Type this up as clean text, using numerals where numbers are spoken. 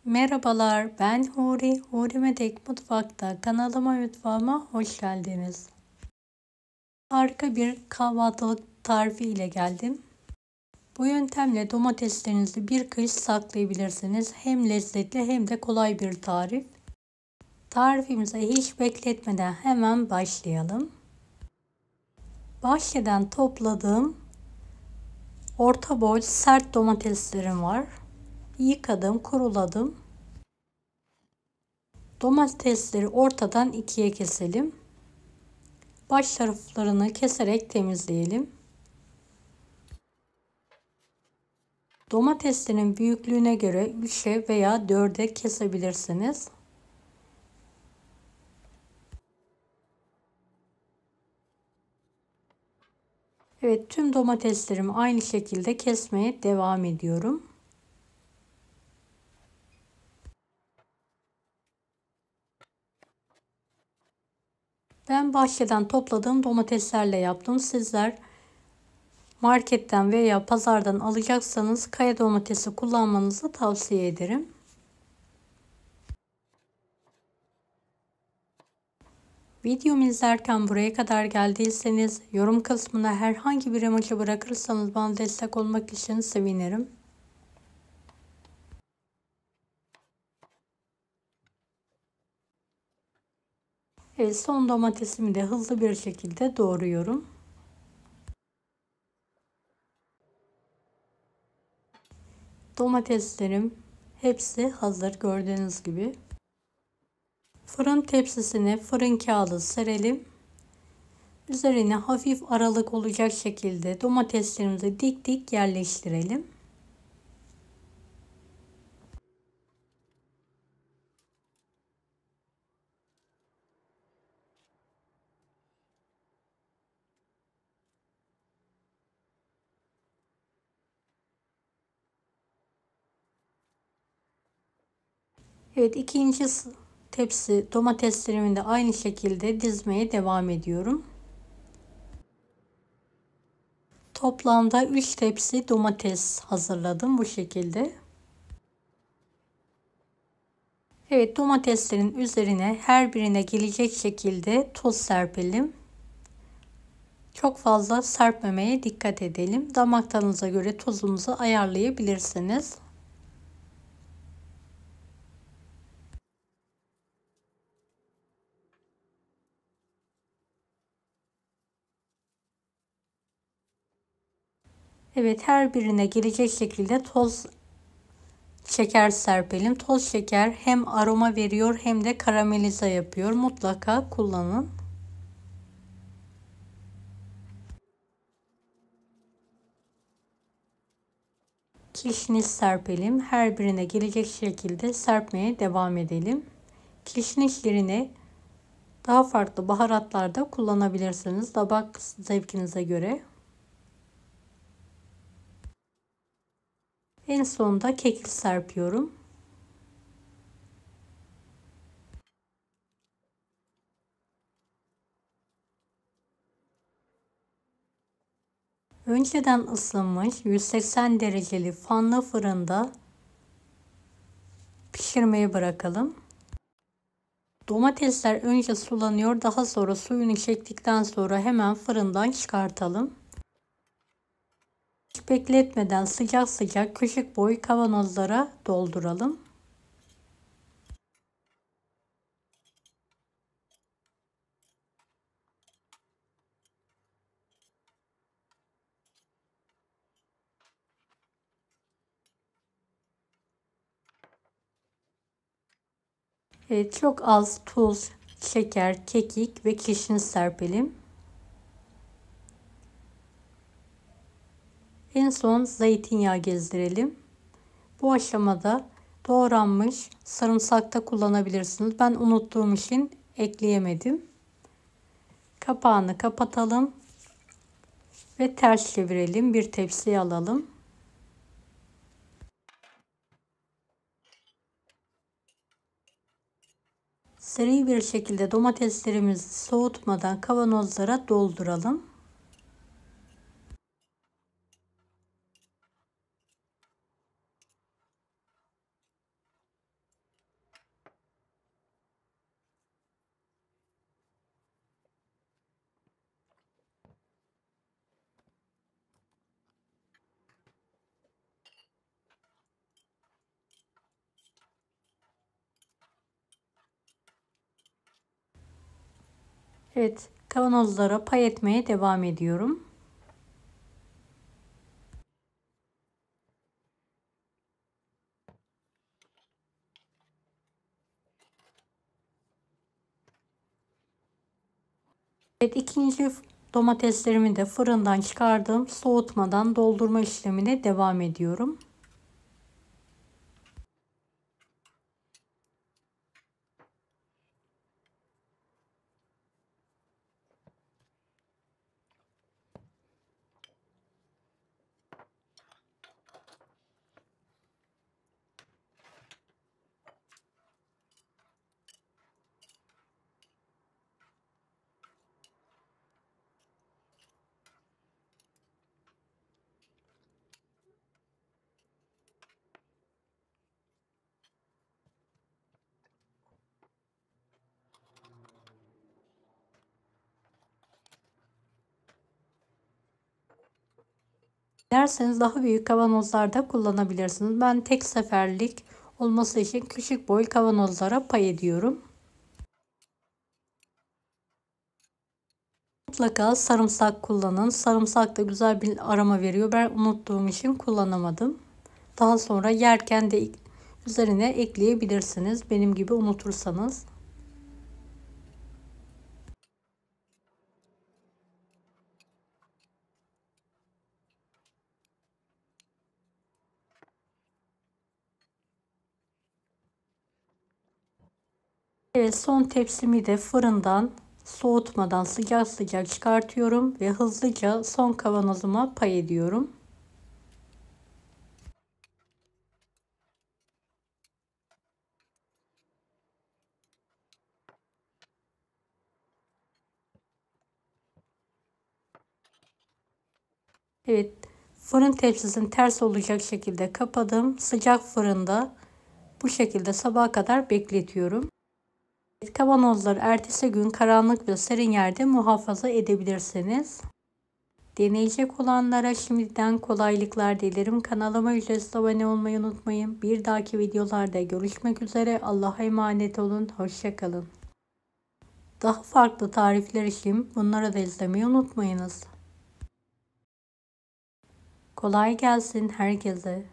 Merhabalar, ben Huri. Huri Medek Mutfak'ta kanalıma mutfağıma hoş geldiniz. Harika bir kahvaltılık tarifi ile geldim. Bu yöntemle domateslerinizi bir kış saklayabilirsiniz. Hem lezzetli hem de kolay bir tarif. Tarifimize hiç bekletmeden hemen başlayalım. Bahçeden topladığım orta boy sert domateslerim var. Yıkadım, kuruladım. Domatesleri ortadan ikiye keselim. Baş taraflarını keserek temizleyelim. Domateslerin büyüklüğüne göre 3'e veya 4'e kesebilirsiniz. Evet, tüm domateslerimi aynı şekilde kesmeye devam ediyorum. Ben bahçeden topladığım domateslerle yaptım. Sizler marketten veya pazardan alacaksanız kaya domatesi kullanmanızı tavsiye ederim. Videomu izlerken buraya kadar geldiyseniz yorum kısmına herhangi bir emoji bırakırsanız bana destek olmak için sevinirim. Evet, son domatesimi de hızlı bir şekilde doğruyorum. Domateslerim hepsi hazır gördüğünüz gibi. Fırın tepsisine fırın kağıdı serelim. Üzerine hafif aralık olacak şekilde domateslerimizi dik dik yerleştirelim. Evet, ikinci tepsi domateslerimi de aynı şekilde dizmeye devam ediyorum. Toplamda 3 tepsi domates hazırladım bu şekilde. Evet, domateslerin üzerine her birine gelecek şekilde tuz serpelim. Çok fazla serpmemeye dikkat edelim. Damak tadınıza göre tuzunuzu ayarlayabilirsiniz. Evet, her birine gelecek şekilde toz şeker serpelim. Toz şeker hem aroma veriyor hem de karamelize yapıyor. Mutlaka kullanın. Kişniş serpelim. Her birine gelecek şekilde serpmeye devam edelim. Kişniş yerine daha farklı baharatlar da kullanabilirsiniz. Damak zevkinize göre. En sonunda kekik serpiyorum. Önceden ısınmış 180 dereceli fanlı fırında pişirmeye bırakalım. Domatesler önce sulanıyor, daha sonra suyunu çektikten sonra hemen fırından çıkartalım. Hiç bekletmeden sıcak sıcak küçük boy kavanozlara dolduralım. Evet, çok az tuz, şeker, kekik ve kişniş serpelim. En son zeytinyağı gezdirelim. Bu aşamada doğranmış sarımsak da kullanabilirsiniz. Ben unuttuğum için ekleyemedim. Kapağını kapatalım ve ters çevirelim. Bir tepsiye alalım. Seri bir şekilde domateslerimizi soğutmadan kavanozlara dolduralım. Evet, kavanozlara pay etmeye devam ediyorum. Evet, ikinci domateslerimi de fırından çıkardım. Soğutmadan doldurma işlemine devam ediyorum. Dilerseniz daha büyük kavanozlarda kullanabilirsiniz. Ben tek seferlik olması için küçük boy kavanozlara pay ediyorum. Mutlaka sarımsak kullanın. Sarımsak da güzel bir aroma veriyor. Ben unuttuğum için kullanamadım. Daha sonra yerken de üzerine ekleyebilirsiniz. Benim gibi unutursanız. Evet, son tepsimi de fırından soğutmadan sıcak sıcak çıkartıyorum ve hızlıca son kavanozuma pay ediyorum. Evet, fırın tepsisini ters olacak şekilde kapadım. Sıcak fırında bu şekilde sabaha kadar bekletiyorum. Kavanozları ertesi gün karanlık ve serin yerde muhafaza edebilirsiniz. Deneyecek olanlara şimdiden kolaylıklar dilerim. Kanalıma ücretsiz abone olmayı unutmayın. Bir dahaki videolarda görüşmek üzere. Allah'a emanet olun. Hoşça kalın. Daha farklı tarifler için bunları da izlemeyi unutmayınız. Kolay gelsin herkese.